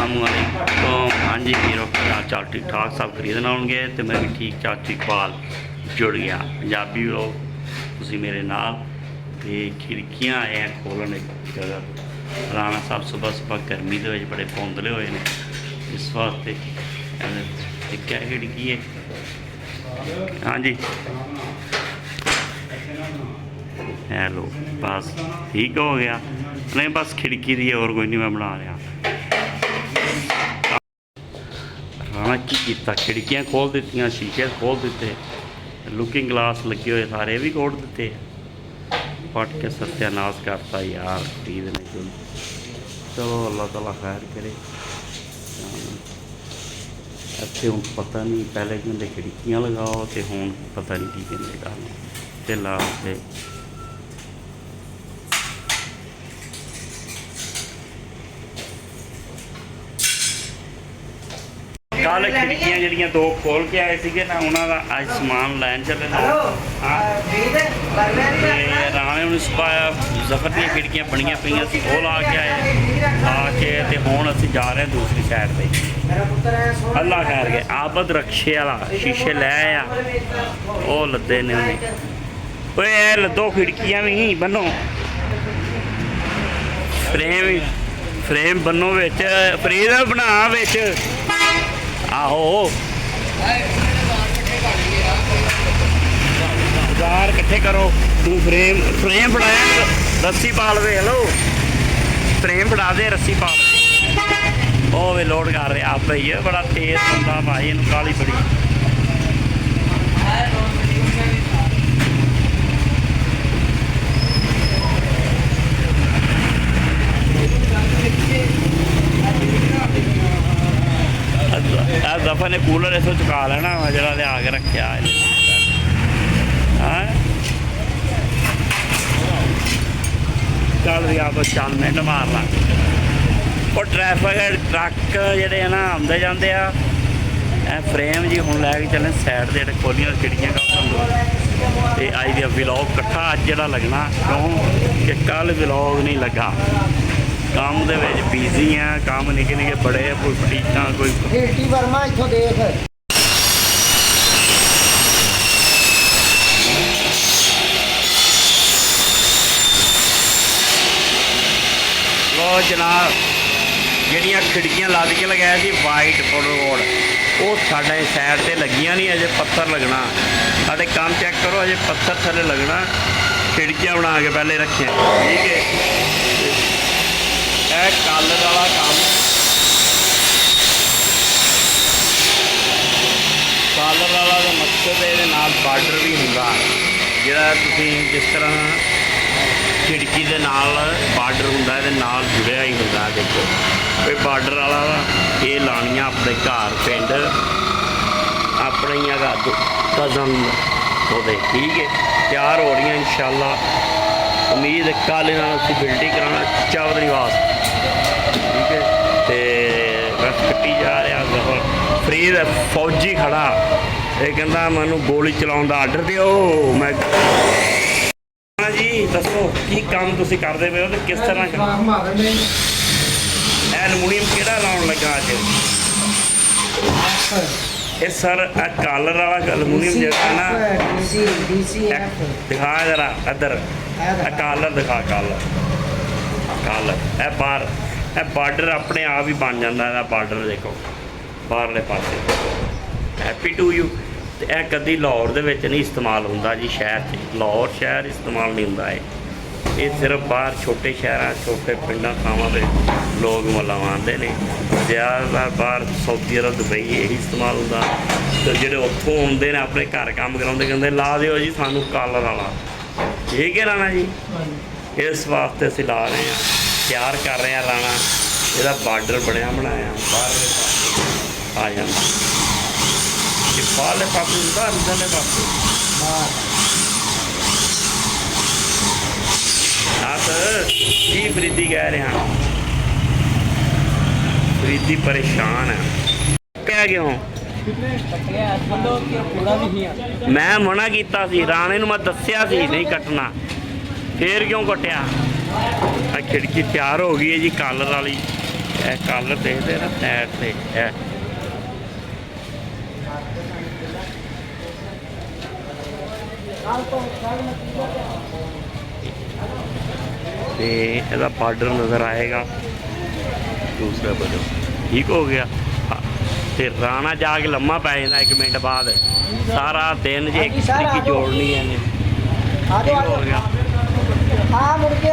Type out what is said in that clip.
असलामुअलैकुम। हाँ जी हीरो की हाल चाल ठीक ठाक सब खरीदना होंगे तो मैं भी ठीक ठाक इकबाल जुड़ गया पंजाबी लोग तुसी मेरे नाल ते खिड़कियाँ आए हैं खोलने जगह राणा साहब सुबह सुबह गर्मी के बड़े पौंदले हुए हैं इस वास्ते क्या खिड़की है। हाँ जी हेलो बस ठीक हो गया नहीं बस खिड़की दी और कोई नहीं मैं बना रहा। राणा की किया खिड़कियाँ खोल दी शीशे खोल दिते लुकिंग ग्लास लगे हुए सारे भी खोल दिते फट के सत्यानाश करता यार खरीदने को। चलो अल्लाह ताला खैर करे। इतने हूँ पता नहीं पहले कहते खिड़कियाँ लगाओ तो हूँ पता नहीं की कहते गल ते ला ते कल खिड़कियाँ जड़ियाँ दो खोल के आए थे ना उन्होंने अज समान लैन चले राणे जफर दी खिड़कियाँ बनिया पईयां सी वो ला के आके ते हुण असीं जा रहे हैं दूसरी साइड पे। अल्लाह खैर गए आबद रक्शे वाला शीशे लै आ वो लद्दे ने ओए लद्दो खिड़कियाँ भी बनो फ्रेम बनो बिच फ्रीज बना बिच आहो बाजार इकट्ठे करो तू फ्रेम फड़ाया रस्सी पा लवे। हेलो फ्रेम फड़ा दे रस्सी पा लवे वो भी लोड कर रहा आप ही है बड़ा तेज बंदा भाई इन काली बड़ी। दफा ने कूलर इस चुका लेना जरा लिया के रखा चल भी आप चल मिनट मार ला और ट्रैफिक ट्रक जोड़े है ना आते जाते हैं फ्रेम जी हूँ लैके चले सैड से खोलियां खिड़कियाँ तो अज का व्लॉग कट्ठा अज जो लगना क्यों कि कल व्लॉग नहीं लगा काम दे विच बिजी हैं काम निके निके बड़े कोई फटीकां कोई वर्मा इत्थों देख लो जनाब जिहड़ियां खिड़कियां लद के लगाया सी वाइट रोड वो साडे साइड ते लगियां नहीं अजे पत्थर लगना साडे काम चेक करो अजे पत्थर थले लगना खिड़कियां बना के पहले रखे ठीक है। कलर वाला काम कलर वाला का मकसद ये बार्डर भी होंगे जोड़ा जिस तरह खिड़की के नाल बार्डर होंगे जुड़िया ही होंगे देखो कोई बार्डर वाला ये लानिया अपने घर पिंड अपने कज़न वो ठीक है तैयार हो रही इंशाल्लाह उम्मीद कल इन्होंने बिल्डिंग कराना चौधरी वास्ते ठीक है तो बस कट्टी जा रहा फरीद फौजी खड़ा ये कहता मैं गोली चलाने का आर्डर दो मैं जी दसो की काम तुम करते पे हो तो किस तरह एलमूनीयम किहड़ा लाउन लगा अज ये सर कलर वाला एलमूनीयम जो ना दिखा जरा इधर कलर दिखा कलर कलर बाहर बार्डर अपने आप ही बन जाता है बार्डर देखो बाहरले पासे हैप्पी टू यू तो यह कभी लाहौर दे विच नहीं इस्तेमाल होंदा जी शहर च लाहौर शहर इस्तेमाल नहीं होंदा ये सिर्फ बाहर छोटे शहर छोटे पिंडा थावां दे लोग मलावांदे ने ज़्यादातर बाहर सऊदी अरब दुबई यही इस्तेमाल होंदा तो जोड़े उत्थों आउंदे ने अपने घर काम कराउंदे कहंदे ला दिओ जी सानू कलर वाला ठीक है राणा जी इस वास्ते असीं ला रहे हैं तैयार कर रहे हैं राणा ਇਹਦਾ बार्डर बनया बनाया बाहरले पासे आ जाता बाहरले पासे होंगे अंदरले पासे बस की फरीदी कह रहे हैं फरीदी परेशान है क्या क्यों मैं मना किया राणे नूं मैं दस्सिया सी नहीं कटना फिर क्यों कटिया खिड़की तैयार हो गई है जी कलर वाली ਇਹ ਕਲਰ ਦੇਖਦੇ ਨਾ ਸਾਈਡ ਤੇ ਇਹ ਤੇ ਇਹਦਾ ਬਾਰਡਰ ਨਜ਼ਰ ਆਏਗਾ ਦੂਸਰਾ ਬਦੋ ਠੀਕ ਹੋ ਗਿਆ। ਤੇ ਰਾਣਾ ਜਾ ਕੇ ਲੰਮਾ ਪੈ ਜਾਂਦਾ 1 ਮਿੰਟ ਬਾਅਦ ਸਾਰਾ ਦਿਨ ਜੇ ਇੱਕ ਤਰੀਕੀ ਜੋੜਨੀ ਇਹਨੇ ਆ ਜਾਓ ਹੋ ਗਿਆ। ਆ ਮੁੜ ਕੇ